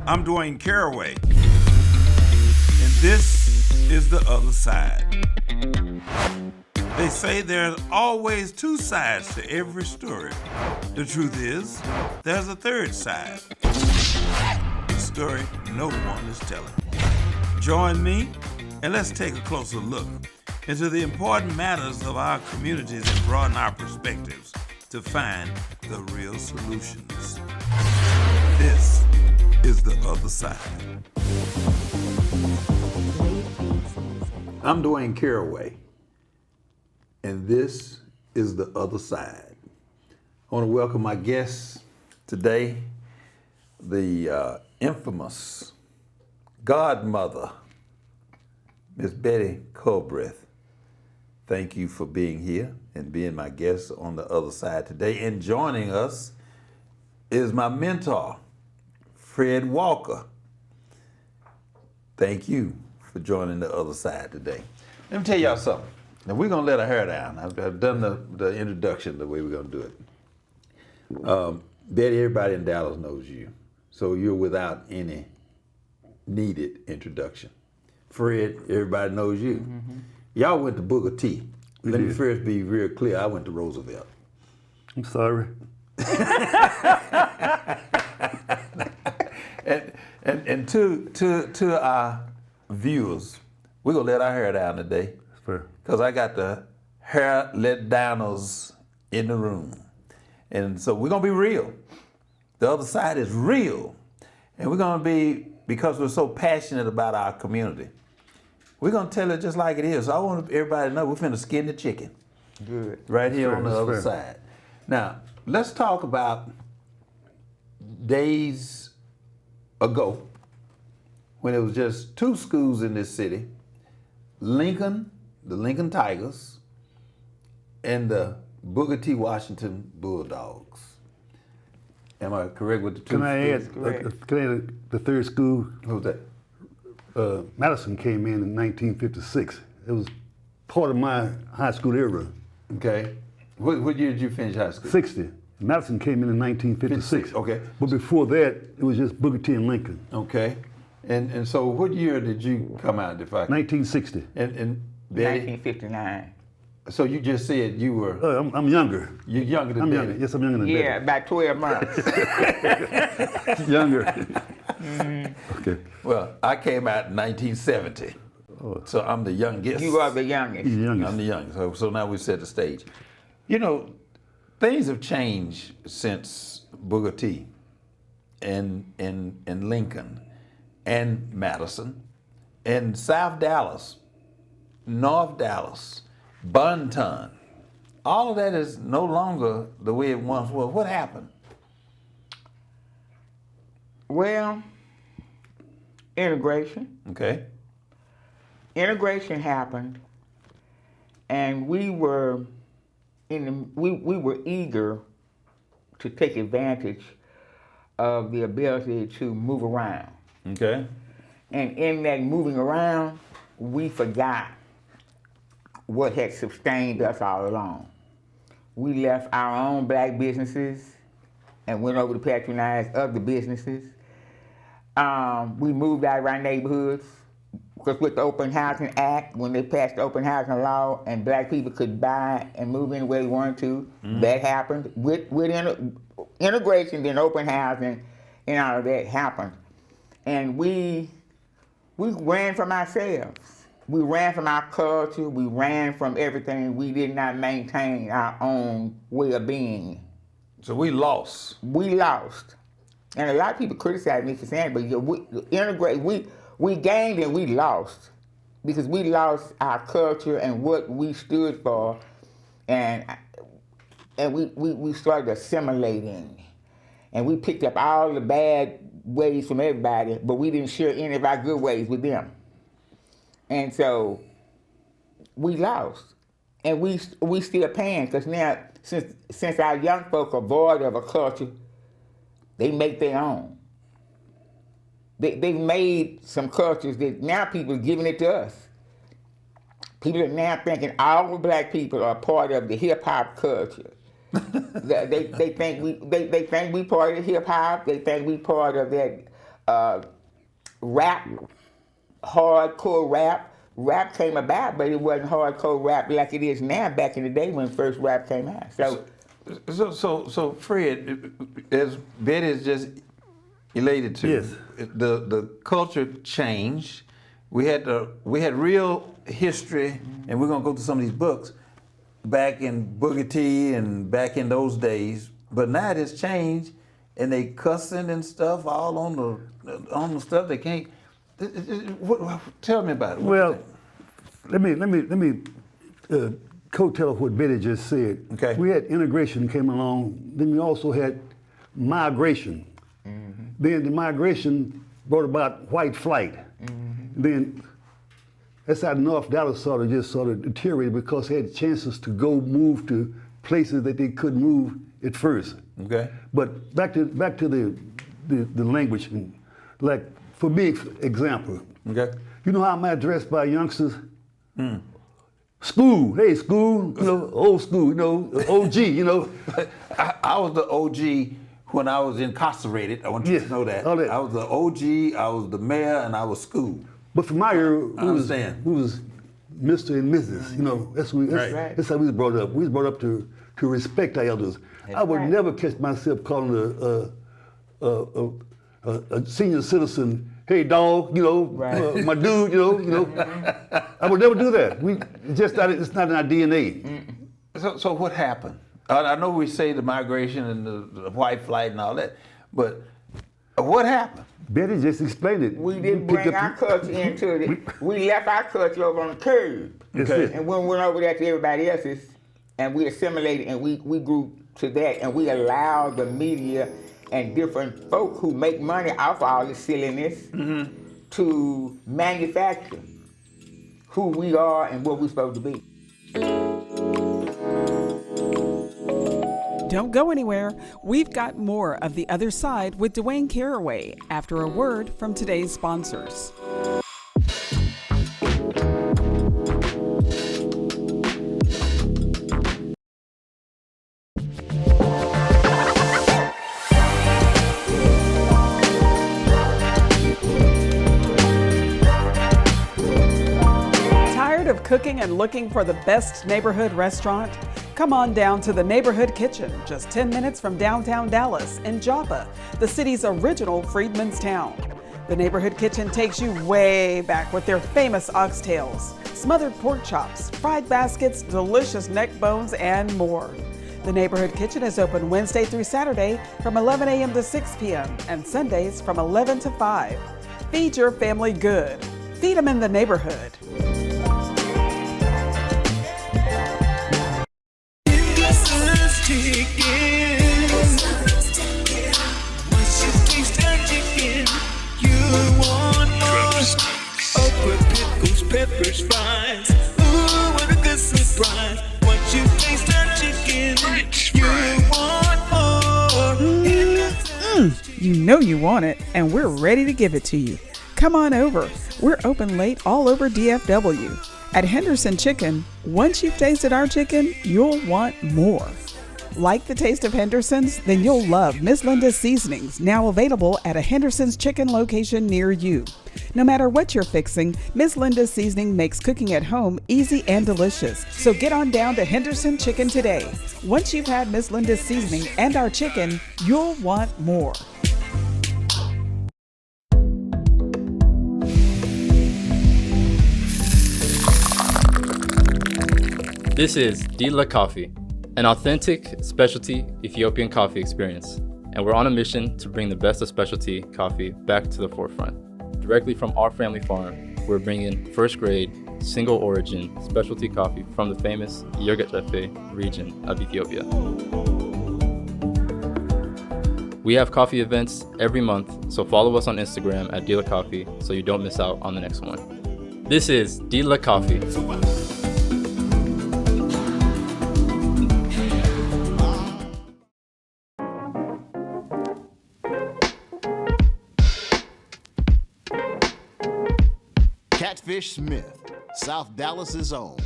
I'm Dwayne Caraway, and this is The Other Side. They say there's always two sides to every story. The truth is, there's a third side. The story no one is telling. Join me, and let's take a closer look into the important matters of our communities and broaden our perspectives to find the real solutions. This is The Other Side. I'm Dwayne Caraway, and this is The Other Side. I want to welcome my guests today, the infamous godmother, Miss Betty Culbreath. Thank you for being here and being my guest on The Other Side today. And joining us is my mentor, Fred Walker. Thank you for joining The Other Side today. Let me tell y'all something. Now we're gonna let her hair down. I've done the introduction the way we're gonna do it. Betty, everybody in Dallas knows you, so you're without any needed introduction. Fred, everybody knows you. Mm-hmm. Y'all went to Booker T. Let me first be real clear. I went to Roosevelt. I'm sorry. and to our viewers, we're gonna let our hair down today. Fair. Because I got the hair let downers in the room. And so we're gonna be real. The other side is real. And we're gonna be, because we're so passionate about our community, we're gonna tell it just like it is. So I want everybody to know we're finna skin the chicken. Good. Right here Fair, on the other fair. side. Now, let's talk about days ago when it was just two schools in this city, Lincoln, the Lincoln Tigers, and the Booker T. Washington Bulldogs. Am I correct with the two? Can I add, correct. the third school? Who's that? Madison came in 1956. It was part of my high school era. Okay. What year did you finish high school? 60. Madison came in 1956. Okay. But before that, it was just Booker T and Lincoln. Okay. And so what year did you come out, if I can? 1960. And Betty? 1959. So you just said you were... I'm younger. You're younger than I'm Betty. younger. Yes, I'm younger than Yeah, about 12 months. Betty. Younger. Okay. Well, I came out in 1970, so I'm the youngest. You are the youngest. He's the youngest. I'm the youngest. So now we set the stage. You know, things have changed since Booker T. and Lincoln and Madison and South Dallas, North Dallas, Bunton. All of that is no longer the way it once was. What happened? Well, integration. Okay. Integration happened, and we were we were eager to take advantage of the ability to move around. Okay. And in that moving around, we forgot what had sustained us all along. We left our own black businesses and went over to patronize other businesses. We moved out of our neighborhoods because with the Open Housing Act, when they passed the Open Housing Law and black people could buy and move anywhere they wanted to, that happened. With integration, then open housing and all of that happened. And we ran from ourselves. We ran from our culture. We ran from everything. We did not maintain our own way of being. So we lost. We lost. And a lot of people criticize me for saying it, but we gained and we lost. Because we lost our culture and what we stood for, and we started assimilating. And we picked up all the bad ways from everybody, but we didn't share any of our good ways with them. And so we lost. And we still paying, because now, since our young folk are void of a culture, they make their own. They've made some cultures that now people are giving it to us. People are now thinking all black people are part of the hip hop culture. they think we part of the hip hop. They think we part of that rap, hardcore rap. Rap came about, but it wasn't hardcore rap like it is now. Back in the day when first rap came out. So Fred, as Betty is just elated to, Yes. the culture changed. We had real history, and we're gonna go through some of these books back in Boogie T and back in those days. But now it has changed, and they cussing and stuff all on the stuff they can't. Tell me about it. Well, let me coattail what Betty just said. Okay. We had integration came along. Then we also had migration. Then the migration brought about white flight. Then that's how North Dallas sort of deteriorated because they had chances to go move to places that they couldn't move at first. Okay. But back to the language, and like for me, example. Okay. You know how I'm addressed by youngsters? School, hey school, old school, OG, I was the OG when I was incarcerated. I want you to know that. All that. I was the OG, I was the mayor, and I was school. But for my era, I understand. we was Mr. and Mrs. That's how we was brought up. We was brought up to respect our elders. I would never catch myself calling a senior citizen, hey dog, my dude, I would never do that. It's not in our DNA. So what happened? I know we say the migration and the white flight and all that, but what happened? Betty just explained it. We didn't bring our culture into it. We left our culture over on the curb. Okay. And when we went over there to everybody else's, and we assimilated and we grew to that, and we allowed the media and different folk who make money off all this silliness to manufacture who we are and what we're supposed to be. Don't go anywhere. We've got more of The Other Side with Dwayne Caraway after a word from today's sponsors. Tired of cooking and looking for the best neighborhood restaurant? Come on down to the Neighborhood Kitchen, just 10 minutes from downtown Dallas in Joppa, the city's original Freedman's Town. The Neighborhood Kitchen takes you way back with their famous oxtails, smothered pork chops, fried baskets, delicious neck bones, and more. The Neighborhood Kitchen is open Wednesday through Saturday from 11 a.m. to 6 p.m. and Sundays from 11 to 5. Feed your family good. Feed them in the neighborhood. Peppers, fries. Ooh, what a good surprise. Once you taste that chicken, you want more. You know you want it, and we're ready to give it to you. Come on over. We're open late all over DFW. At Henderson Chicken, once you've tasted our chicken, you'll want more. Like the taste of Henderson's? Then you'll love Miss Linda's Seasonings, now available at a Henderson's Chicken location near you. No matter what you're fixing, Miss Linda's Seasoning makes cooking at home easy and delicious. So get on down to Henderson Chicken today. Once you've had Miss Linda's Seasoning and our chicken, you'll want more. This is Dila Coffee, an authentic specialty Ethiopian coffee experience, and we're on a mission to bring the best of specialty coffee back to the forefront. Directly from our family farm, we're bringing first grade, single origin specialty coffee from the famous Yirgacheffe region of Ethiopia. We have coffee events every month, so follow us on Instagram at Dila Coffee so you don't miss out on the next one. This is Dila Coffee. Catfish Smith, South Dallas's own.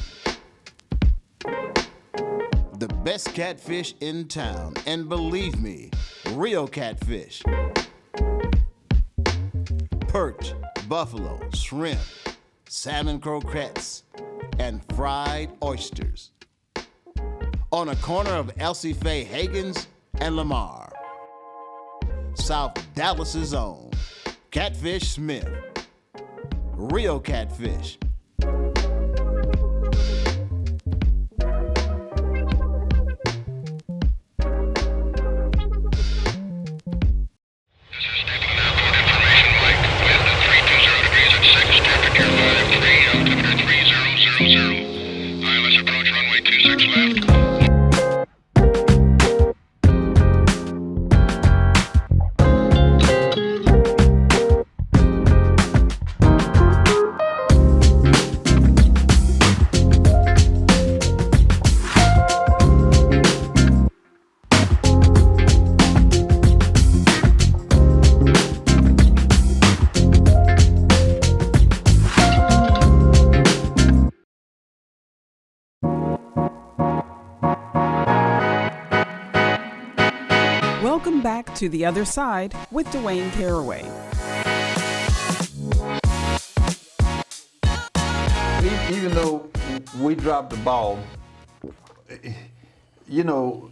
The best catfish in town, and believe me, real catfish. perch, buffalo, shrimp, salmon croquettes, and fried oysters. On a corner of Elsie Faye Hagen's and Lamar. South Dallas's own Catfish Smith. Real catfish. ILS approach runway 26 left. Welcome back to The Other Side with Dwayne Caraway. Even though we dropped the ball, you know,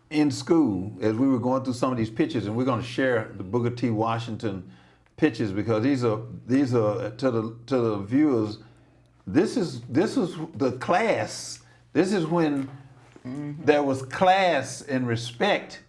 in school, as we were going through some of these pictures, and we're going to share the Booker T. Washington pictures because these are to the viewers. This is the class. This is when there was class and respect.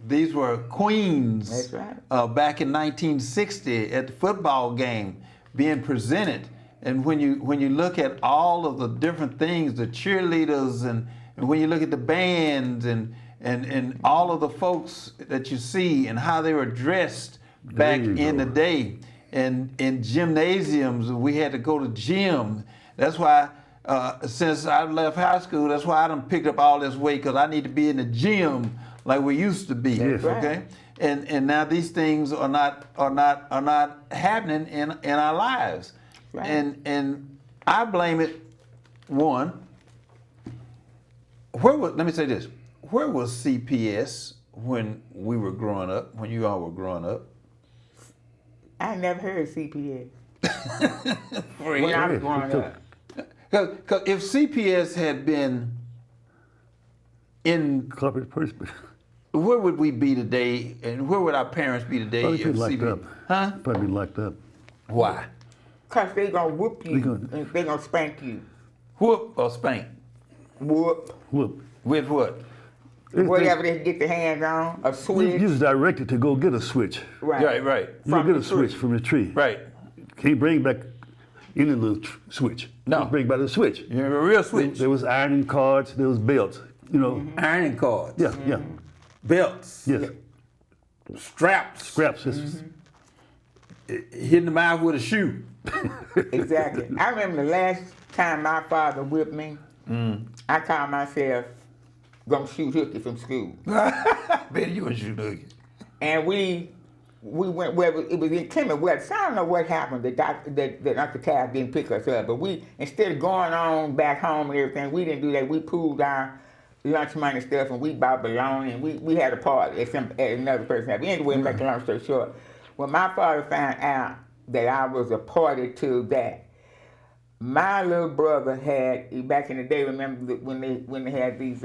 These were queens. That's right. Back in 1960 at the football game being presented. And when you look at all of the different things, the cheerleaders and when you look at the bands and all of the folks that you see and how they were dressed back in the day. And in gymnasiums, we had to go to gym. That's why since I left high school, that's why I done picked up all this weight because I need to be in the gym like we used to be. Yes. Okay, and now these things are not happening in our lives, Right. and I blame it. One, let me say this: where was CPS when we were growing up? When you all were growing up? I never heard CPS when I was growing up. Because if CPS had been in, Culbreath person. where would we be today, and where would our parents be today Probably if be locked CPS? up. Huh? Probably locked up. Why? Cause they gonna whoop you gonna- and they gonna spank you. Whoop or spank? Whoop. Whoop. With what? Whatever they get their hands on, a switch. You was directed to go get a switch. Right. Right. You go From get the a switch tree. from the tree. Right. Can't bring back any little switch. No. Can't bring back the switch. You have a real switch. There was ironing cards, there was belts. You know. Ironing cords. Yeah, yeah. Belts. Yes. Straps. Scraps. Yes. Hitting them out with a shoe. Exactly. I remember the last time my father whipped me, I called myself gonna shoot hooky from school. Bet you a shoe nugget. And we went where it was in Clement West. I don't know what happened that Uncle Tab didn't pick us up, but we, instead of going on back home and everything, we didn't do that. We pooled our lunch money and stuff, and we bought bologna, and we had a party at another person's house. Anyway, make a long story short, when my father found out that I was a party to that, my little brother had, back in the day, remember when they had these,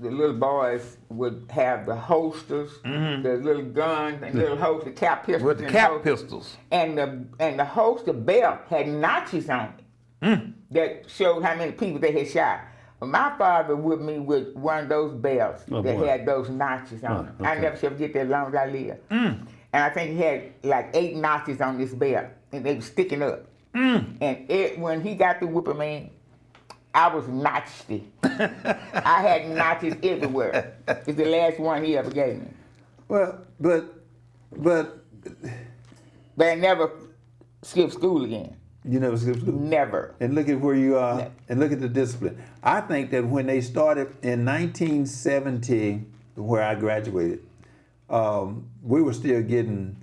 the little boys would have the holsters, the little guns and little holster cap pistols. With the and cap holsters. pistols. And the holster belt had notches on it that showed how many people they had shot. Well, my father whipped me with one of those belts that boy. had those notches on it. I okay. never shall forget that as long as I live. And I think he had like 8 notches on this belt, and they were sticking up. And when he got through whipping me, I was notchy. I had notches everywhere. It's the last one he ever gave me. Well, but But I never skipped school again. you never skipped school. Never. And look at where you are, and look at the discipline. I think that when they started in 1970, where I graduated, we were still getting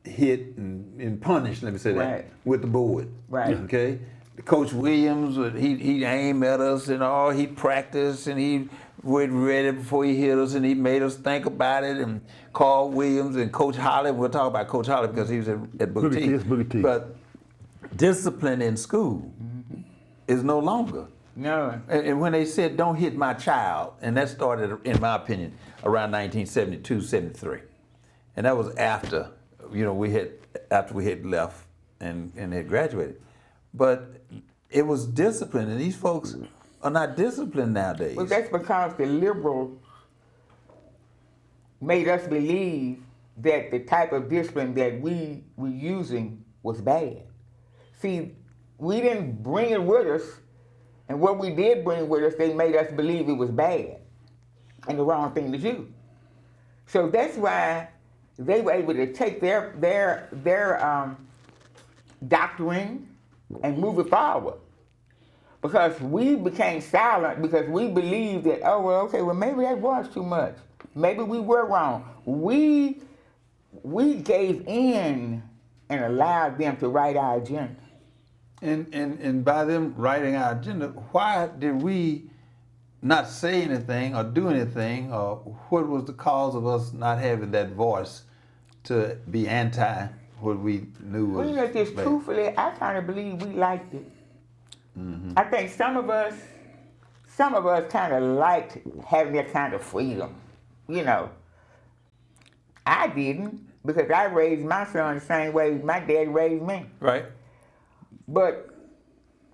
hit and punished, let me say that, Right. with the board. Right. Okay? Coach Williams, he'd aim at us and all. He'd practice and he was ready before he hit us, and he made us think about it. And Carl Williams and Coach Holly. We'll talk about Coach Holly because he was at Booker T. Yes, Booker T. But discipline in school is no longer. No. And when they said, "Don't hit my child," and that started, in my opinion, around 1972, 73, and that was after, we had left and had graduated. But it was discipline, and these folks are not disciplined nowadays. Well, that's because the liberals made us believe that the type of discipline that we were using was bad. See, we didn't bring it with us, and what we did bring with us, they made us believe it was bad and the wrong thing to do. So that's why they were able to take their doctrine and move it forward. Because we became silent because we believed that, maybe that was too much. Maybe we were wrong. We gave in and allowed them to write our agenda. And by them writing our agenda, why did we not say anything or do anything, or what was the cause of us not having that voice to be anti what we knew was just bad? Truthfully, I kind of believe we liked it. I think some of us kind of liked having that kind of freedom. I didn't, because I raised my son the same way my dad raised me. Right. But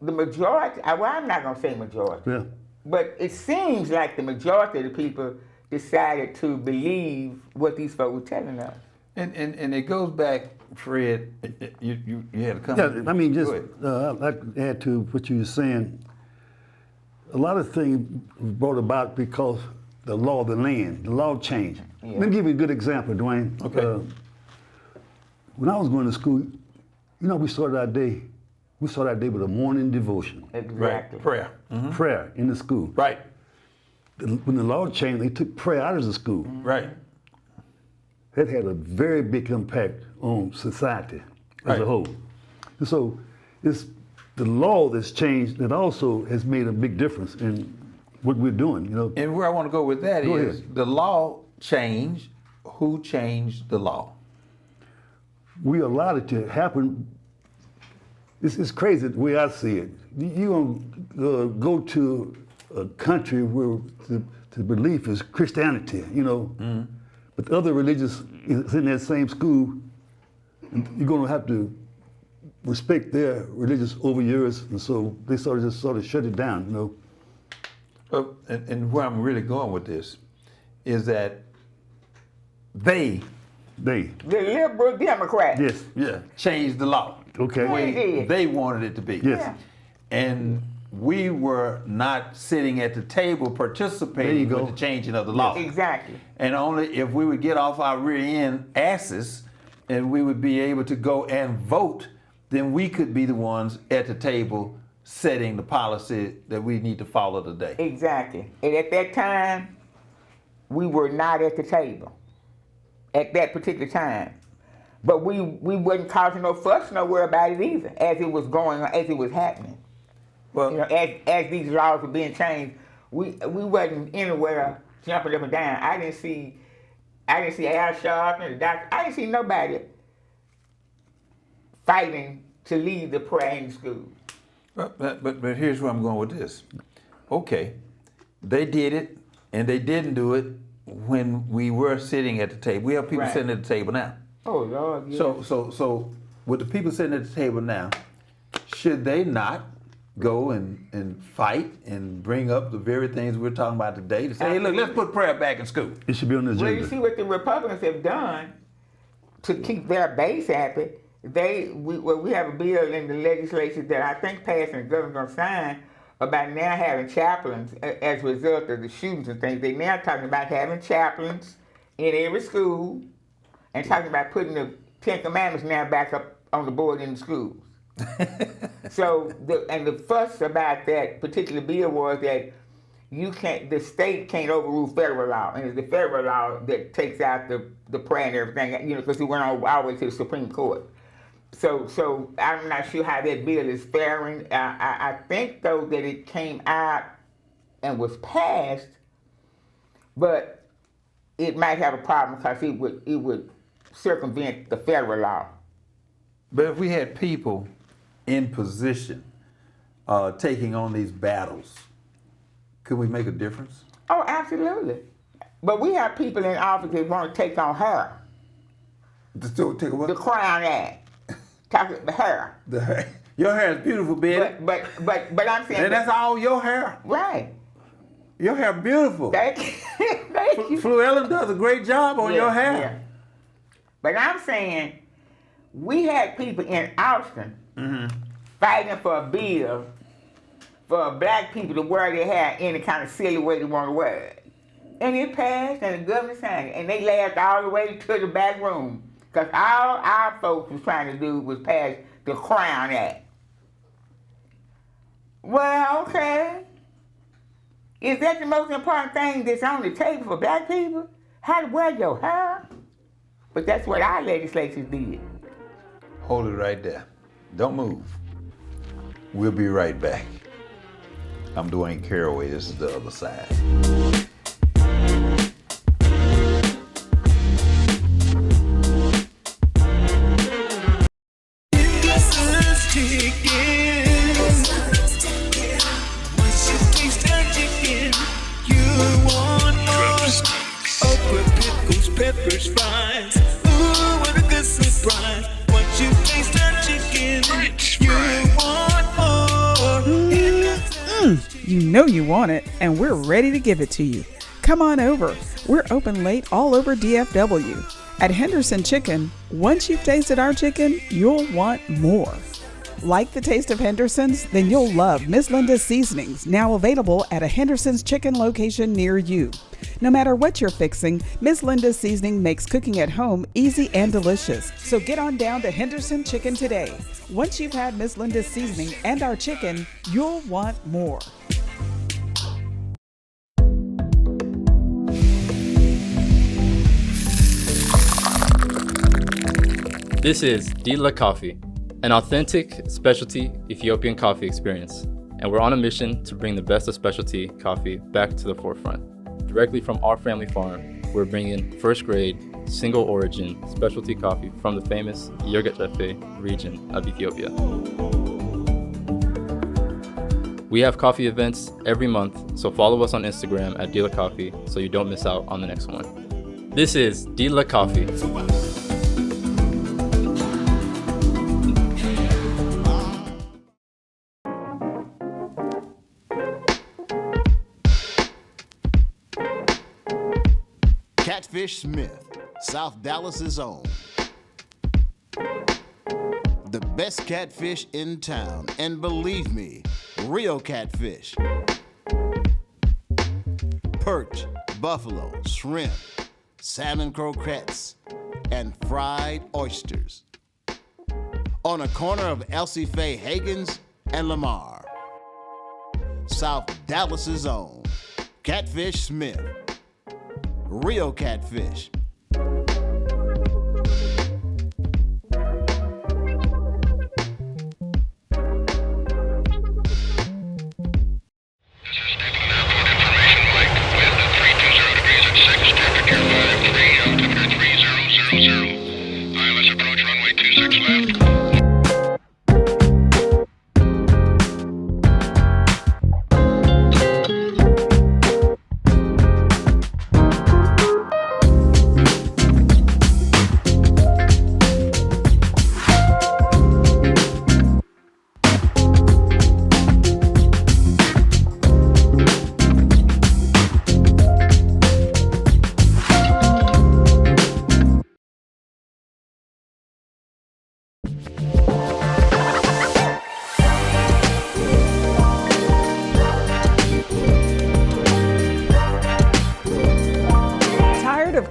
the majority, I'm not going to say majority, Yeah. but it seems like the majority of the people decided to believe what these folks were telling us. And it goes back, Fred, you had a comment. Yeah, I mean, Go just ahead. I'd like to add to what you were saying. A lot of things brought about because the law of the land, the law changed. Yeah. Let me give you a good example, Dwayne. Okay. When I was going to school, we started our day with a morning devotion, Exactly. Right. Prayer. Mhm. prayer in the school. Right. When the law changed, they took prayer out of the school. Right. That had a very big impact on society as Right. a whole. And so it's the law that's changed that also has made a big difference in what we're doing. And where I want to go with that Go is ahead. the law changed. Who changed the law? We allowed it to happen. It's crazy the way I see it. You don't go to a country where the belief is Christianity, but the other religions is in that same school, and you're going to have to respect their religious over yours, and so they sort of shut it down, And where I'm really going with this is that they They. The liberal Democrats. Yes. changed the law Okay. the way They did. they wanted it to be. Yes. Yeah. And we were not sitting at the table There participating you go. with the changing of the law. Exactly. And only if we would get off our rear end asses and we would be able to go and vote, then we could be the ones at the table setting the policy that we need to follow today. Exactly. And at that time, we were not at the table. At that particular time. But we wasn't causing no fuss nowhere about it either, as it was going on, as it was happening. Well, As these laws were being changed, we wasn't anywhere jumping up and down. I didn't see Al Sharpton, the doctor. I didn't see nobody fighting to leave the prayer in school. but here's where I'm going with this. Okay, they did it, and they didn't do it when we were sitting at the table. We have people Right. sitting at the table now. Oh Lord, yeah. So with the people sitting at the table now, should they not go and fight and bring up the very things we're talking about today to say, hey, look, let's put prayer back in school? It should be on the Well, you agenda. see what the Republicans have done to keep their base happy. We have a bill in the legislature that I think passed and the governor's gonna sign about now having chaplains as a result of the shootings and things. They now talking about having chaplains in every school and talking about putting the Ten Commandments now back up on the board in the schools. So the fuss about that particular bill was that the state can't overrule federal law, and it's the federal law that takes out the prayer and everything, because it went all the way to the Supreme Court. So I'm not sure how that bill is faring. I think though that it came out and was passed, but it might have a problem because it would circumvent the federal law. But if we had people in position taking on these battles, could we make a difference? Oh, absolutely. But we have people in office that want to take on her. Take what? The Crown Act. The hair. Your hair is beautiful, Betty. But I'm saying. And that's all your hair. Right. Your hair beautiful. Thank you. Flu Ellen does a great job on your hair. Yeah. But I'm saying, we had people in Austin fighting for a bill for black people to wear their hair any kind of silly way they want to wear it. And it passed, and the governor signed it. And they laughed all the way to the back room. Because all our folks was trying to do was pass the Crown Act. Well, okay. Is that the most important thing that's on the table for black people? How to wear your hair? But that's what our legislatures did. Hold it right there. Don't move. We'll be right back. I'm Dwayne Caraway. This is The Other Side. Peppers, fries. Ooh, what a good surprise. Once you taste that chicken, you want more. You know you want it, and we're ready to give it to you. Come on over. We're open late all over DFW. At Henderson Chicken, once you've tasted our chicken, you'll want more. Like the taste of Henderson's? Then you'll love Miss Linda's Seasonings, now available at a Henderson's Chicken location near you. No matter what you're fixing, Miss Linda's Seasoning makes cooking at home easy and delicious. So get on down to Henderson Chicken today. Once you've had Miss Linda's Seasoning and our chicken, you'll want more. This is Dila Coffee, an authentic specialty Ethiopian coffee experience, and we're on a mission to bring the best of specialty coffee back to the forefront. Directly from our family farm, we're bringing first grade, single origin specialty coffee from the famous Yirgacheffe region of Ethiopia. We have coffee events every month, so follow us on Instagram at Dila Coffee so you don't miss out on the next one. This is Dila Coffee. Catfish Smith, South Dallas's own. The best catfish in town, and believe me, real catfish. Perch, buffalo, shrimp, salmon croquettes, and fried oysters. On a corner of Elsie Faye Hagen's and Lamar. South Dallas's own. Catfish Smith. Real catfish.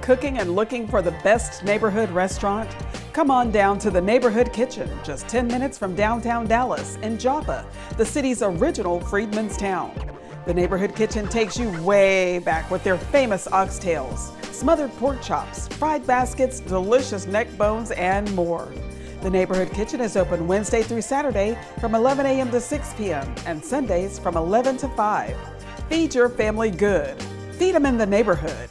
Cooking and looking for the best neighborhood restaurant? Come on down to the Neighborhood Kitchen, just 10 minutes from downtown Dallas in Joppa, the city's original Freedman's Town. The Neighborhood Kitchen takes you way back with their famous oxtails, smothered pork chops, fried baskets, delicious neck bones, and more. The Neighborhood Kitchen is open Wednesday through Saturday from 11 a.m. to 6 p.m. and Sundays from 11 to 5. Feed your family good. Feed them in the neighborhood.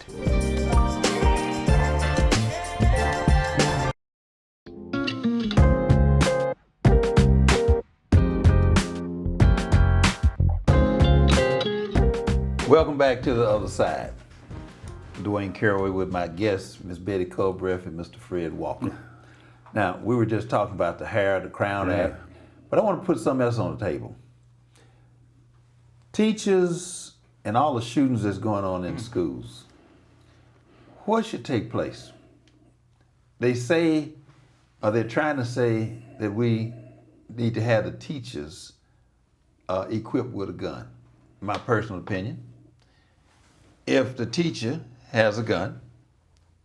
Welcome back to The Other Side. Dwayne Caraway with my guests, Miss Betty Culbreath and Mr. Fred Walker. Now, we were just talking about the hair, the Crown Act, but I want to put something else on the table. Teachers and all the shootings that's going on in schools, what should take place? They say, or they're trying to say, that we need to have the teachers equipped with a gun. My personal opinion. If the teacher has a gun,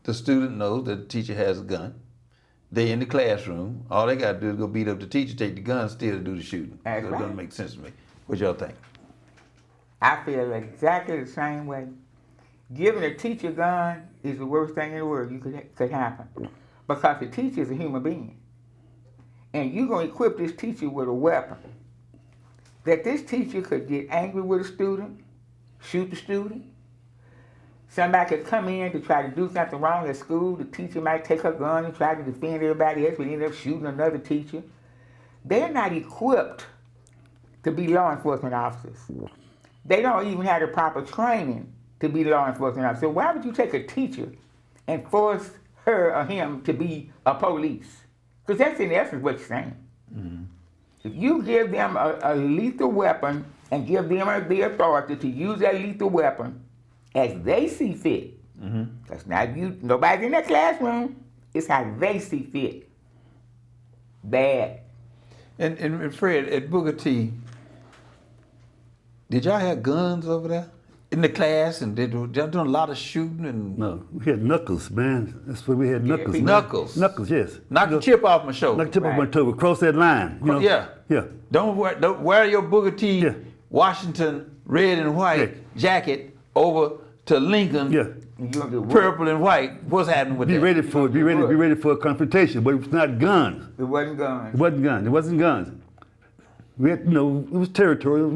the student knows that the teacher has a gun, they in the classroom, all they got to do is go beat up the teacher, take the gun, still do the shooting. That's So it right. doesn't make sense to me. What y'all think? I feel exactly the same way. Giving a teacher a gun is the worst thing in the world could happen. Because the teacher is a human being. And you're going to equip this teacher with a weapon. That this teacher could get angry with a student, shoot the student. Somebody could come in to try to do something wrong at school. The teacher might take her gun and try to defend everybody else, but end up shooting another teacher. They're not equipped to be law enforcement officers. They don't even have the proper training to be law enforcement officers. So why would you take a teacher and force her or him to be a police? Because that's in essence what you're saying. Mm-hmm. If you give them a lethal weapon and give them the authority to use that lethal weapon as they see fit, that's not you, nobody's in that classroom, it's how they see fit. Bad. And Fred, at Booker T, did y'all have guns over there in the class, and did y'all doing a lot of shooting? And No, we had knuckles, man. That's what we had, knuckles. Man. Knuckles? Knuckles, yes. knock the chip off my shoulder. Knock the chip off my toe, cross that line. You know? Yeah. Yeah. Don't wear your Booker T Yeah. Washington red and white jacket over to Lincoln Yeah. purple and white. What's happening with Be that? ready for it. Be ready for a confrontation. But it was not guns. It wasn't guns. It wasn't guns. It wasn't guns. We had, it was territorial.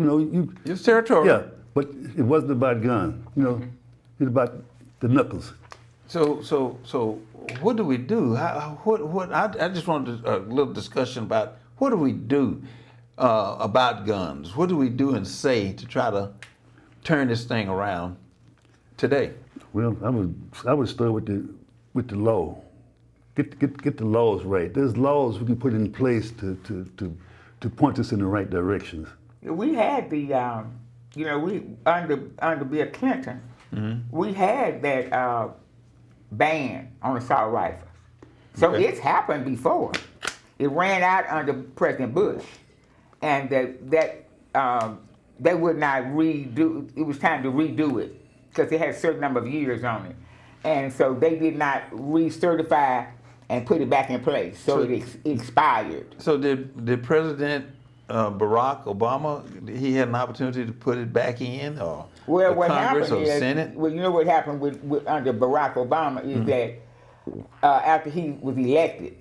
It was territorial. Yeah, but it wasn't about guns. It was about the knuckles. So what do we do? I just wanted a little discussion about what do we do about guns? What do we do and say to try to turn this thing around today? Well, I would start with the law. Get the laws right. There's laws we can put in place to point us in the right directions. We had we under Bill Clinton, we had that ban on assault rifles. So it's happened before. It ran out under President Bush, and that they would not redo. It was time to redo it because it had a certain number of years on it, and so they did not recertify and put it back in place. So it expired. So did President Barack Obama, he had an opportunity to put it back in, or Well, what Congress happened or is, Senate? well, you know what happened with under Barack Obama is that after he was elected,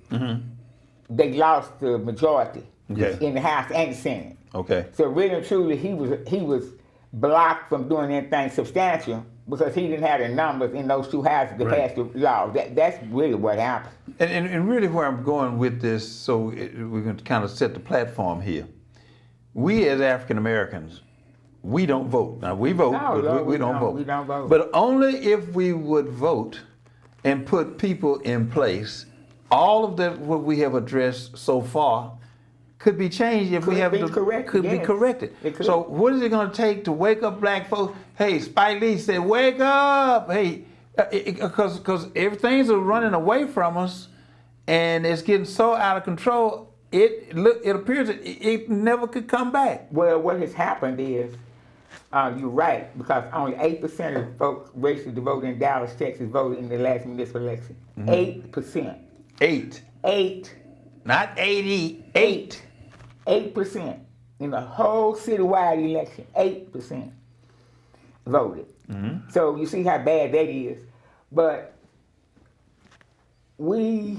they lost the majority in the House and the Senate. Okay. So really and truly, he was blocked from doing anything substantial because he didn't have the numbers in those two houses to pass the law. That's really what happened. And really where I'm going with this, so we're going to kind of set the platform here. We as African Americans, we don't vote. Now we vote, No, but no, we don't vote. We don't vote. But only if we would vote and put people in place, all of that what we have addressed so far could be changed if we have be corrected, could be yes. Corrected. It could. So what is it going to take to wake up black folks? Hey, Spike Lee said, wake up. Hey, because everything's running away from us and it's getting so out of control, it appears that it never could come back. Well, what has happened is, you're right, because only 8% of folks registered to vote in Dallas, Texas voted in the last municipal election. 8%. 8. Not 88. 8% in the whole citywide election. 8% voted. So you see how bad that is. But we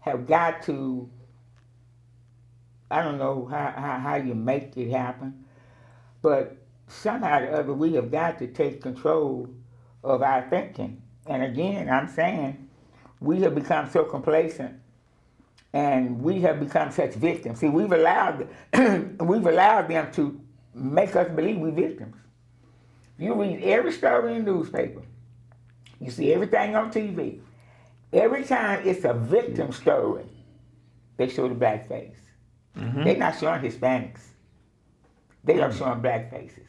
have got to, I don't know how you make it happen, but somehow or other we have got to take control of our thinking. And again, I'm saying we have become so complacent and we have become such victims. See, we've allowed them to make us believe we're victims. You read every story in the newspaper. You see everything on TV. Every time it's a victim story, they show the black face. They're not showing Hispanics. They are showing black faces.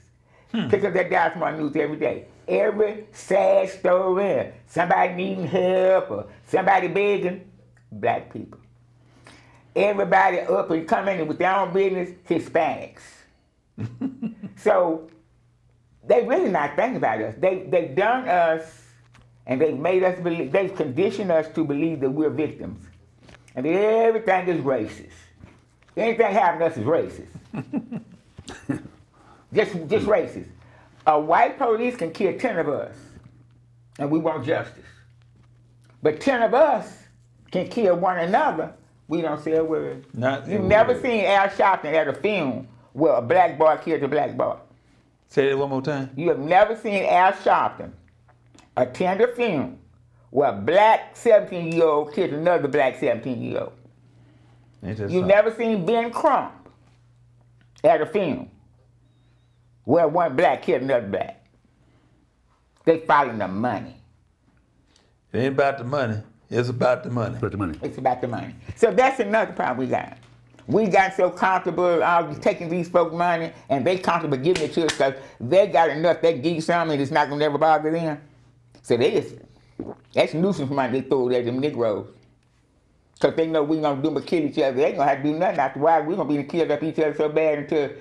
Pick up that guy from our news every day. Every sad story, somebody needing help or somebody begging, black people. Everybody up and coming with their own business, Hispanics. So they really not thinking about us. They've done us and they've made us believe, they've conditioned us to believe that we're victims. And that everything is racist. Anything happening to us is racist. Just racist. A white police can kill 10 of us, and we want justice. But 10 of us can kill one another, we don't say a word. You've never seen Al Sharpton at a film where a black boy killed a black boy. Say that one more time. You have never seen Al Sharpton attend a film where a black 17-year-old killed another black 17-year-old. You've never seen Ben Crump at a film where one black killed another black. They following the money. It ain't about the money. It's about the money. It's about the money. So that's another problem we got. We got so comfortable taking these folks' money, and they comfortable giving it to us because they got enough. They give something, and it's not gonna never bother them. So that's nuisance money they throw at them Negroes. Because they know we gonna do but kill each other. They ain't gonna have to do nothing after a while. We're gonna be killed up each other so bad until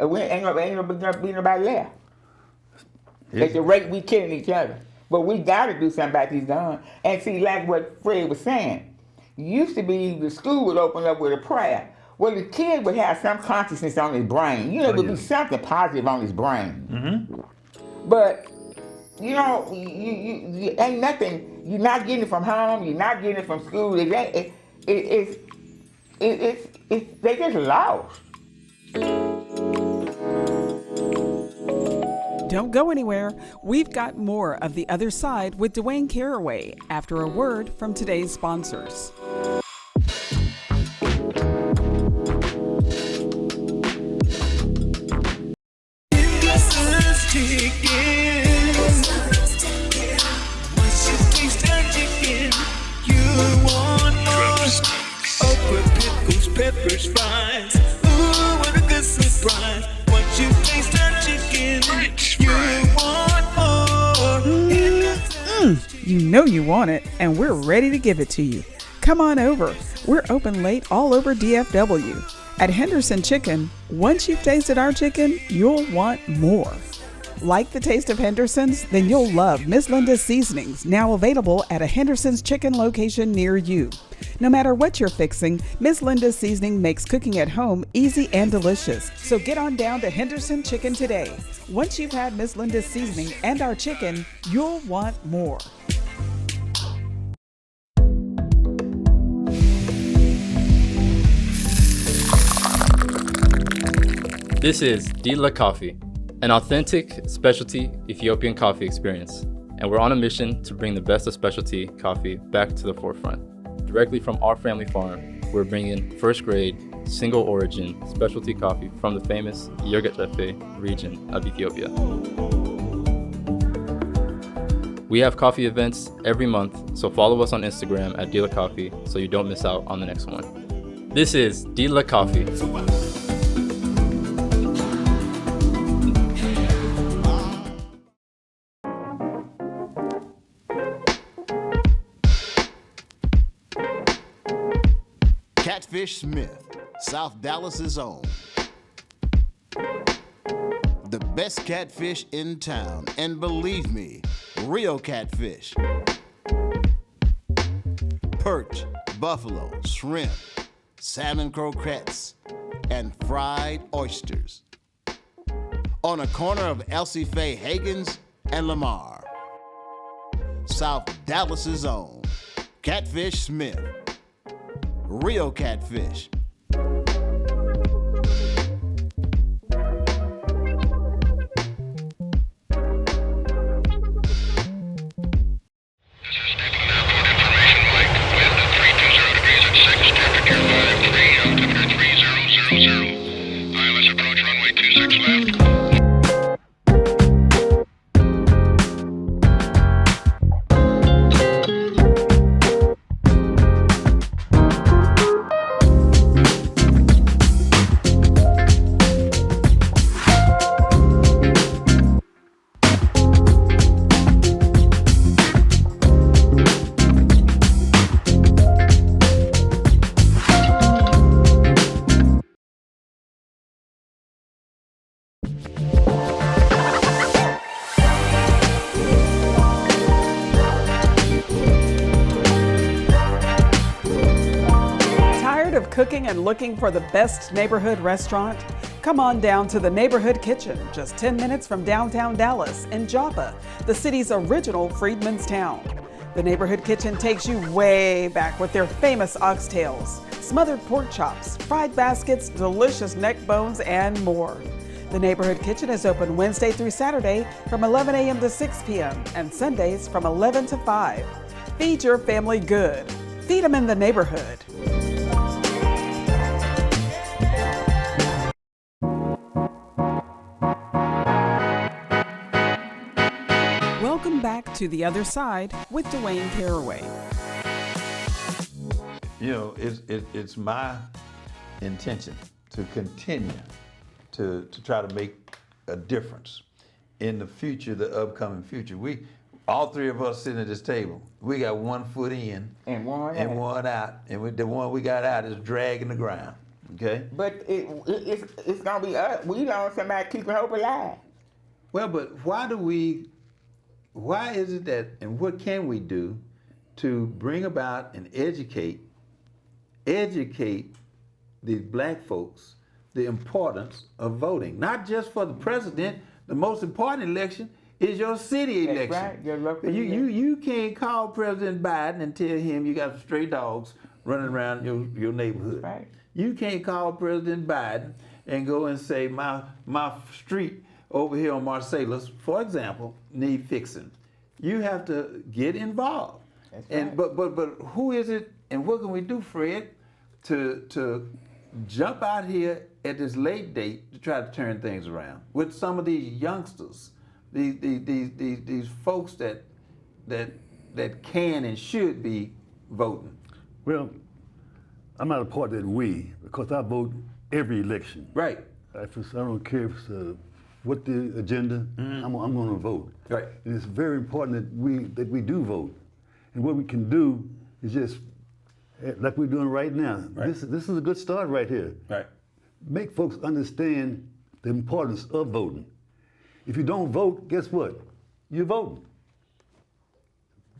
we ain't gonna be nobody left. At the rate we killing each other. But we gotta do something about these guns. And see, like what Fred was saying, used to be the school would open up with a prayer. Well, the kid would have some consciousness on his brain. You know, there would be something positive on his brain. But, you know, you ain't nothing. You're not getting it from home. You're not getting it from school. They just lost. Don't go anywhere. We've got more of The Other Side with Dwayne Carraway after a word from today's sponsors. Peppers, fries. Ooh, what a good surprise. Once you taste that chicken, you want more. You know you want it, and we're ready to give it to you. Come on over. We're open late all over DFW. At Henderson Chicken, once you've tasted our chicken, you'll want more. Like the taste of Henderson's? Then you'll love Miss Linda's Seasonings, now available at a Henderson's Chicken location near you. No matter what you're fixing, Miss Linda's Seasoning makes cooking at home easy and delicious. So get on down to Henderson Chicken today. Once you've had Miss Linda's Seasoning and our chicken, you'll want more. This is Dila Coffee, an authentic specialty Ethiopian coffee experience, and we're on a mission to bring the best of specialty coffee back to the forefront. Directly from our family farm, we're bringing first-grade, single-origin specialty coffee from the famous Yirgacheffe region of Ethiopia. We have coffee events every month, so follow us on Instagram at Dila Coffee so you don't miss out on the next one. This is Dila Coffee. Catfish Smith, South Dallas's own. The best catfish in town, and believe me, real catfish. Perch, buffalo, shrimp, salmon croquettes, and fried oysters. On a corner of Elsie Faye Hagen's and Lamar. South Dallas's own, Catfish Smith. Real catfish. ILS approach runway 26 left. Tired of cooking and looking for the best neighborhood restaurant? Come on down to the Neighborhood Kitchen, just 10 minutes from downtown Dallas in Joppa, the city's original Freedman's Town. The Neighborhood Kitchen takes you way back with their famous oxtails, smothered pork chops, fried baskets, delicious neck bones, and more. The Neighborhood Kitchen is open Wednesday through Saturday from 11 a.m. to 6 p.m. and Sundays from 11 to 5. Feed your family good. Feed them in the neighborhood. Welcome back to The Other Side with Dwayne Caraway. You know, it's my intention to continue to try to make a difference in the future, the upcoming future. We, all three of us sitting at this table, we got one foot in And one out, and the one we got out is dragging the ground. Okay. But it's gonna be us. We don't somebody keeping hope alive. Well, but why is it that, and what can we do to bring about and educate these black folks the importance of voting? Not just for the president, the most important election is your city election. That's right, your local You can't call President Biden and tell him you got some stray dogs running around your neighborhood. Right. You can't call President Biden and go and say my street over here on Marcellus, for example, need fixing. You have to get involved. That's and right. but who is it and what can we do, Fred, to jump out here at this late date to try to turn things around with some of these youngsters, these folks that can and should be voting? Well, I'm not a part of that we, because I vote every election. Right. I don't care if it's, what the agenda, I'm going to vote. Right. And it's very important that we do vote. And what we can do is just, like we're doing right now, Right. This is a good start right here. Right. Make folks understand the importance of voting. If you don't vote, guess what? You're voting.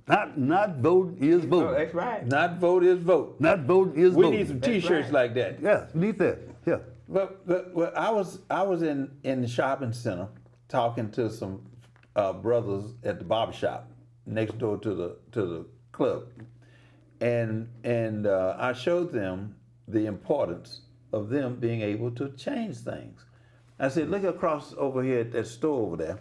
Not vote is vote. Oh, that's right. Not vote is vote. Not vote is We voting. need some T-shirts right. like that. Yeah, we need that. Yeah. Well, I was in the shopping center talking to some brothers at the barber shop next door to the club, and I showed them the importance of them being able to change things. I said, look across over here at that store over there.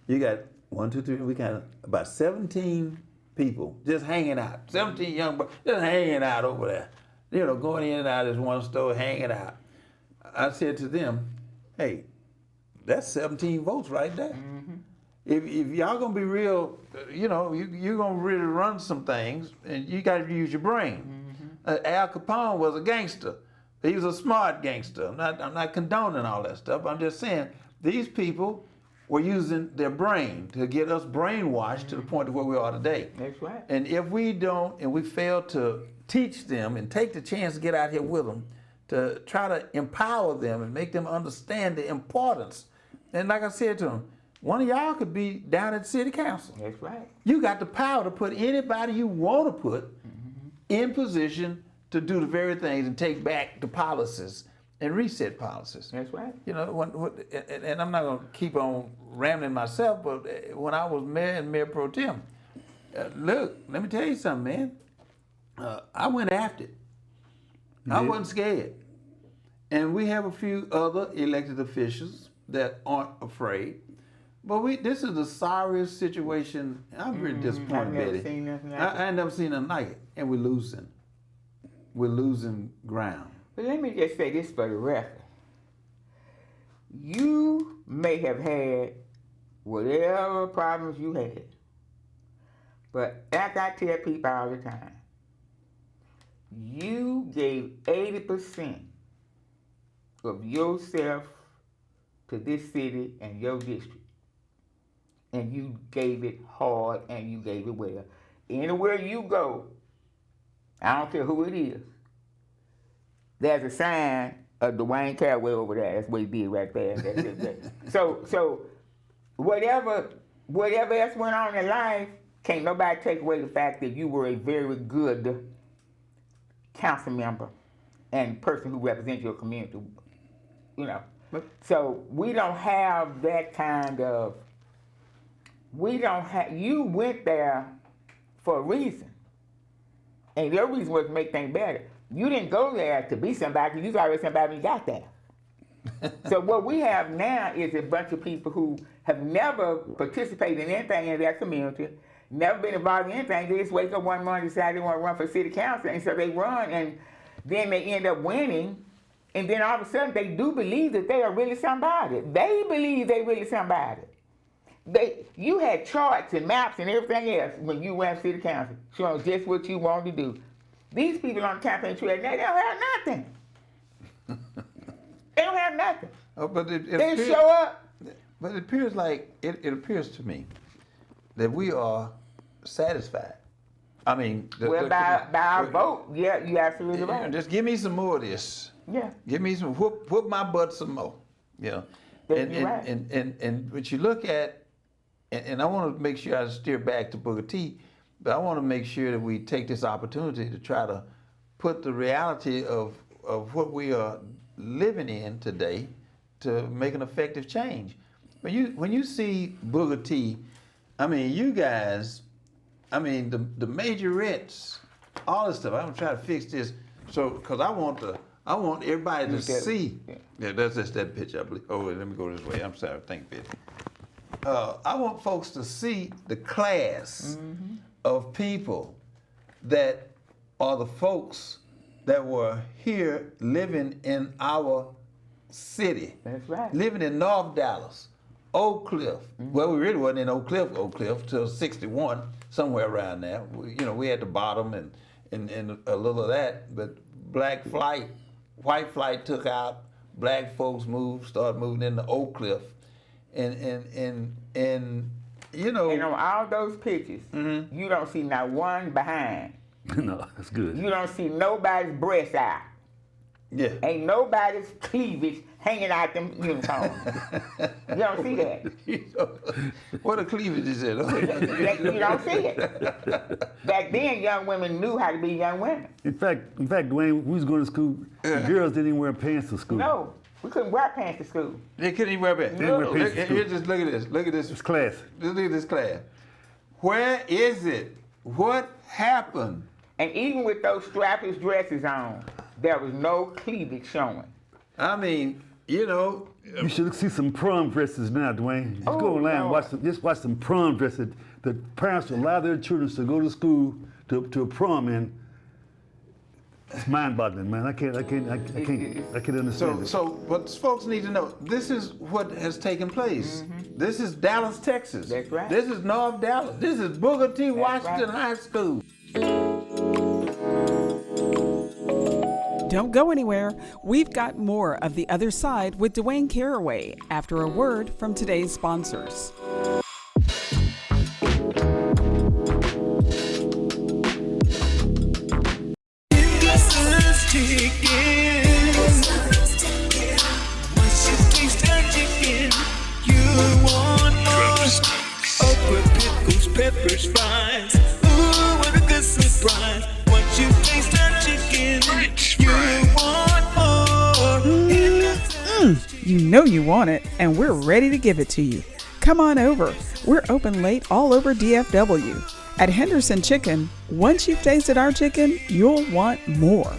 You got 1, 2, 3. We got about 17 people just hanging out. 17 young boys just hanging out over there. You know, going in and out of this one store, hanging out. I said to them, hey, that's 17 votes right there. Mm-hmm. If y'all gonna be real, you know, you're gonna really run some things, and you got to use your brain. Mm-hmm. Al Capone was a gangster. He was a smart gangster. I'm not condoning all that stuff. I'm just saying these people were using their brain to get us brainwashed to the point of where we are today. That's right. And if we don't, and we fail to teach them and take the chance to get out here with them, to try to empower them and make them understand the importance. And like I said to them, one of y'all could be down at city council. That's right. You got the power to put anybody you want to put in position to do the very things and take back the policies and reset policies. That's right. You know, and I'm not going to keep on rambling myself, but when I was mayor and mayor pro tem, look, let me tell you something, man. I went after it. I wasn't scared. And we have a few other elected officials that aren't afraid. But this is the sorriest situation. I'm really disappointed, I've never Betty. seen nothing like I ain't never seen nothing like it. And we're losing. We're losing ground. But let me just say this for the record. You may have had whatever problems you had, but as I tell people all the time, you gave 80% of yourself to this city and your district. And you gave it hard and you gave it well. Anywhere you go, I don't care who it is, there's a sign of Dwayne Caraway over there. That's what he did right there. So whatever else went on in life, can't nobody take away the fact that you were a very good council member and person who represents your community. You know. So we don't have that kind of. You went there for a reason. And your reason was to make things better. You didn't go there to be somebody, you was already somebody when you got there. So what we have now is a bunch of people who have never participated in anything in their community, never been involved in anything. They just wake up one morning and decide they want to run for city council, and so they run, and then they end up winning, and then all of a sudden they do believe that they are really somebody. They believe they really somebody. You had charts and maps and everything else when you ran city council, showing just what you wanted to do. These people on the campaign trail, they don't have nothing. They don't have nothing. Oh, but They appears, show up. But it appears like it appears to me that we are satisfied. I mean, By our vote, yeah, you absolutely right. Just give me some more of this. Yeah. Give me some whoop my butt some more. Yeah. You're right. And what you look at, and I want to make sure I steer back to Booker T, but I want to make sure that we take this opportunity to try to put the reality of what we are living in today to make an effective change. When you see Booker T, I mean, you guys, I mean, the majorettes, all this stuff. I'm trying to fix this, so because I want everybody to see. Yeah, that's just that picture, I believe. Oh, let me go this way. I'm sorry. Thank you, Betty. I want folks to see the class of people that are the folks that were here living in our city. That's right. Living in North Dallas, Oak Cliff. Well, we really wasn't in Oak Cliff till 61, somewhere around there. We had the bottom and a little of that, but black flight, white flight took out, black folks started moving into Oak Cliff. And And on all those pictures, you don't see not one behind. No, that's good. You don't see nobody's breast out. Yeah. Ain't nobody's cleavage hanging out them uniforms. You don't see that. What a cleavage is it? You don't see it. Back then, young women knew how to be young women. In fact, Dwayne, we was going to school. The girls didn't even wear pants to school. No, we couldn't wear pants to school. They couldn't even wear pants. They didn't wear pants to school. Here, just look at this. Look at this. It's class. Look at this class. Where is it? What happened? And even with those strapless dresses on, there was no cleavage showing. I mean, You should see some prom dresses now, Dwayne. Just go online and watch some prom dresses. The parents allow their children to go to school to a prom, and it's mind-boggling, man. I can't understand it. But folks need to know, this is what has taken place. This is Dallas, Texas. That's right. This is North Dallas. This is Booker T. Washington High School. Don't go anywhere. We've got more of The Other Side with Dwayne Caraway after a word from today's sponsors. Peppers, fries. Ooh, what a good surprise. Once you taste that chicken, you want more. You know you want it, and we're ready to give it to you. Come on over. We're open late all over DFW. At Henderson Chicken, once you've tasted our chicken, you'll want more.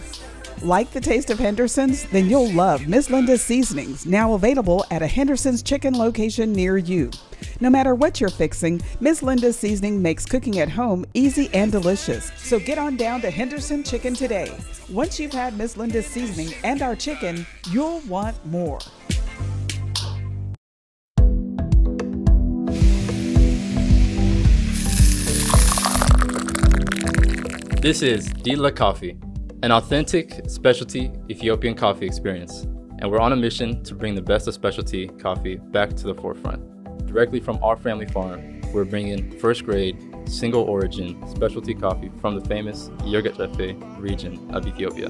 Like the taste of Henderson's? Then you'll love Miss Linda's Seasonings, now available at a Henderson's chicken location near you. No matter what you're fixing, Miss Linda's Seasoning makes cooking at home easy and delicious. So get on down to Henderson Chicken today. Once you've had Miss Linda's Seasoning and our chicken, you'll want more. This is Dila Coffee, an authentic specialty Ethiopian coffee experience, and we're on a mission to bring the best of specialty coffee back to the forefront. Directly from our family farm, we're bringing first grade, single origin specialty coffee from the famous Yirgacheffe region of Ethiopia.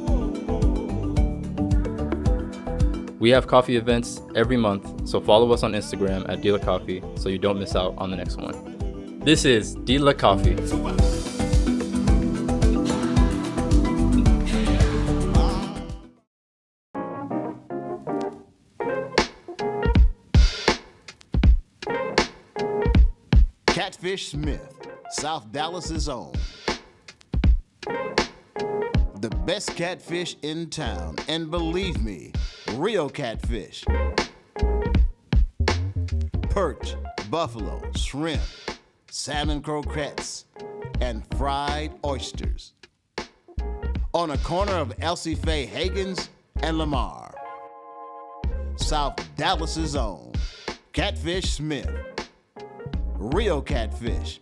We have coffee events every month, so follow us on Instagram at Dila Coffee so you don't miss out on the next one. This is Dila Coffee. Catfish Smith, South Dallas's own. The best catfish in town, and believe me, real catfish. Perch, buffalo, shrimp, salmon croquettes, and fried oysters. On a corner of Elsie Faye Hagen's and Lamar. South Dallas's own. Catfish Smith. Real catfish.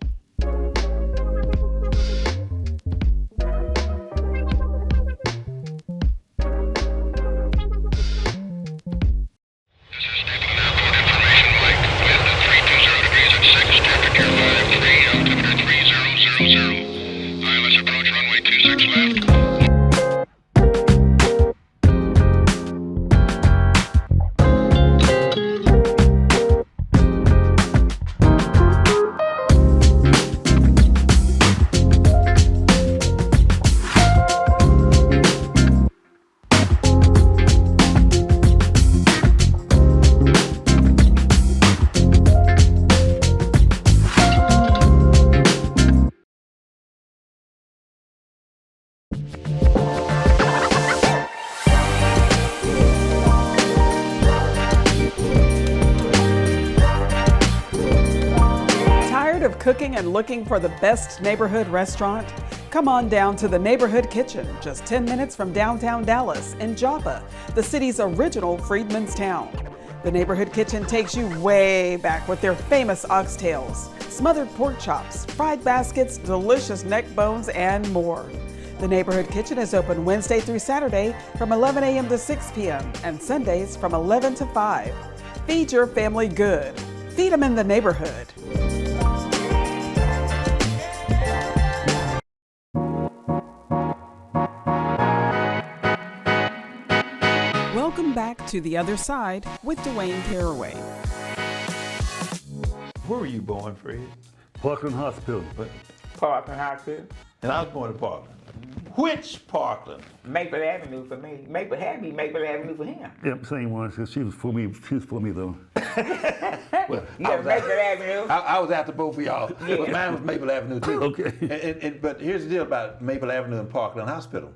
Of cooking and looking for the best neighborhood restaurant? Come on down to the Neighborhood Kitchen, just 10 minutes from downtown Dallas in Joppa, the city's original Freedman's Town. The Neighborhood Kitchen takes you way back with their famous oxtails, smothered pork chops, fried baskets, delicious neck bones, and more. The Neighborhood Kitchen is open Wednesday through Saturday from 11 a.m. to 6 p.m. and Sundays from 11 to 5. Feed your family good. Feed them in the neighborhood. Welcome back to The Other Side with Dwayne Caraway. Where were you born, Fred? Parkland Hospital. Parkland Hospital. And I was born in Parkland. Which Parkland? Maple Avenue for me. Maple Avenue for him. Yep, same one. She was for me. She was for me though. Well, Yeah, Maple Avenue. I was after both of y'all. Yeah. But mine was Maple Avenue too. Okay. But here's the deal about Maple Avenue and Parkland Hospital.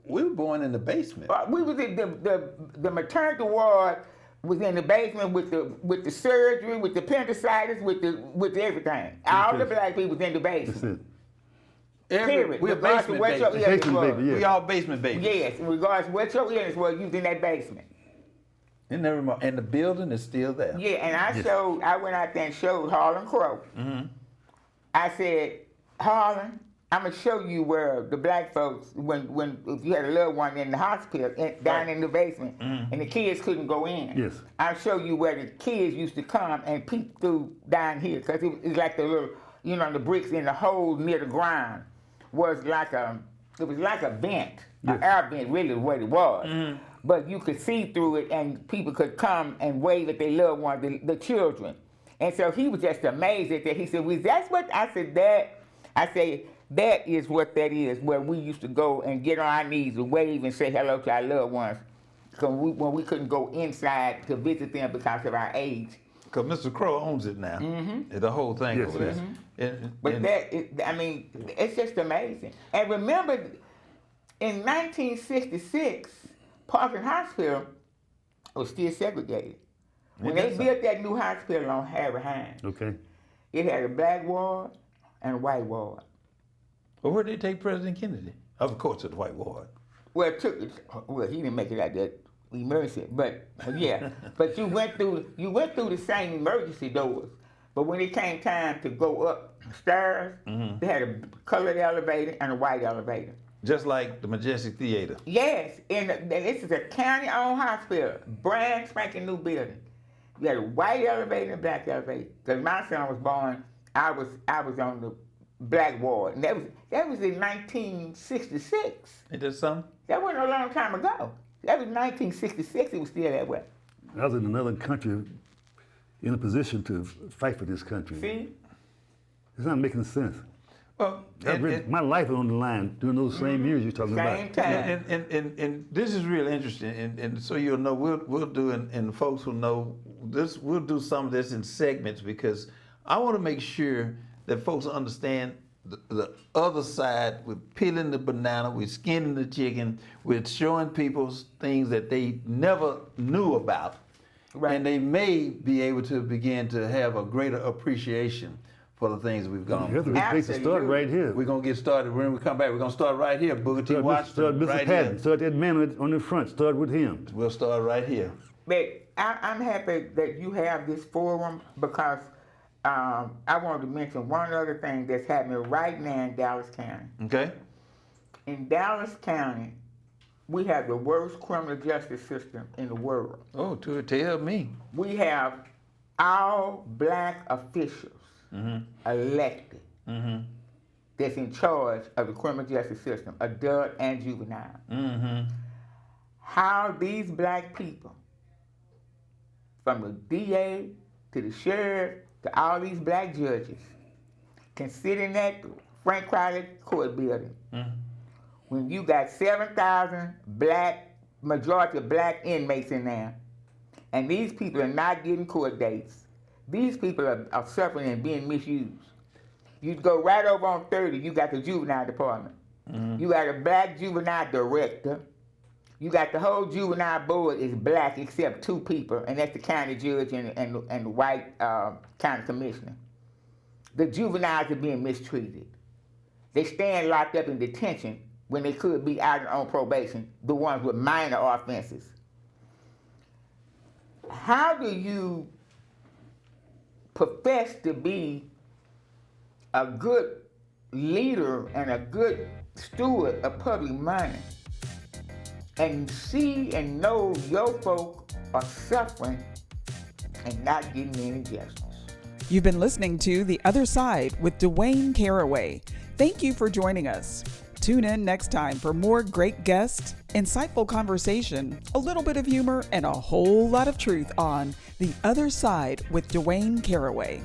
We were born in the basement. We was in the maternity ward was in the basement with the surgery, with the appendicitis, with everything. All the black people was in the basement. That's it. Period. We're Regardless of basement what your babies. illness Basement was. baby, yeah. We all basement babies. Yes, regardless of what your illness was, you was in that basement. And the building is still there. Yeah, and I went out there and showed Harlan Crow. Mm-hmm. I said, Harlan, I'm gonna show you where the black folks, if you had a little one in the hospital, down in the basement, and the kids couldn't go in. Yes. I'll show you where the kids used to come and peep through down here, because it's like the little, the bricks in the hole near the ground was like a vent, an air vent, really what it was. Mm-hmm. But you could see through it, and people could come and wave at their little ones, the children. And so he was just amazed at that. He said, "Well, that's what?" I said, that is what that is, where we used to go and get on our knees and wave and say hello to our loved ones, when we couldn't go inside to visit them because of our age. Because Mr. Crow owns it now, the whole thing over there. But it's just amazing. And remember, In 1966, Parkland Hospital was still segregated. When they built that new hospital on Harry Hines, Okay. it had a black ward and a white ward. Well, where did they take President Kennedy? Of course, to the White Ward. Well, he didn't make it out that emergency, but yeah. But you went through the same emergency doors. But when it came time to go upstairs, they had a colored elevator and a white elevator. Just like the Majestic Theater. Yes, and this is a county-owned hospital, brand spanking new building. You had a white elevator and a black elevator. Because my son was born, I was on the black ward, and that was in 1966. Ain't that something? That wasn't a long time ago. That was 1966. It was still that way. I was in another country in a position to fight for this country. See? It's not making sense. Well, My life is on the line during those same years you're talking Same about. time. and this is real interesting, and so you'll know we'll do, and folks will know this. We'll do some of this in segments because I want to make sure that folks understand the other side. We're peeling the banana, we're skinning the chicken, we're showing people things that they never knew about, Right. and they may be able to begin to have a greater appreciation for the things we've gone Here's a through. good place to start right here. We're gonna get started when we come back. We're gonna start right here, Booker T. Washington. Start Mr. right Patton. here. Start that man on the front. Start with him. We'll start right here. But I'm happy that you have this forum because I wanted to mention one other thing that's happening right now in Dallas County. Okay. In Dallas County, we have the worst criminal justice system in the world. Oh, tell me. We have all black officials elected that's in charge of the criminal justice system, adult and juvenile. How these black people, from the DA to the sheriff to all these black judges, can sit in that Frank Crowley court building when you got 7,000 majority of black inmates in there, and these people are not getting court dates. These people are suffering and being misused. You go right over on 30, you got the juvenile department. You got a black juvenile director. You got the whole juvenile board is black except two people, and that's the county judge and the white county commissioner. The juveniles are being mistreated. They stand locked up in detention when they could be out on probation, the ones with minor offenses. How do you profess to be a good leader and a good steward of public money and see and know your folk are suffering and not getting any justice? You've been listening to The Other Side with Dwayne Caraway. Thank you for joining us. Tune in next time for more great guests, insightful conversation, a little bit of humor, and a whole lot of truth on The Other Side with Dwayne Caraway.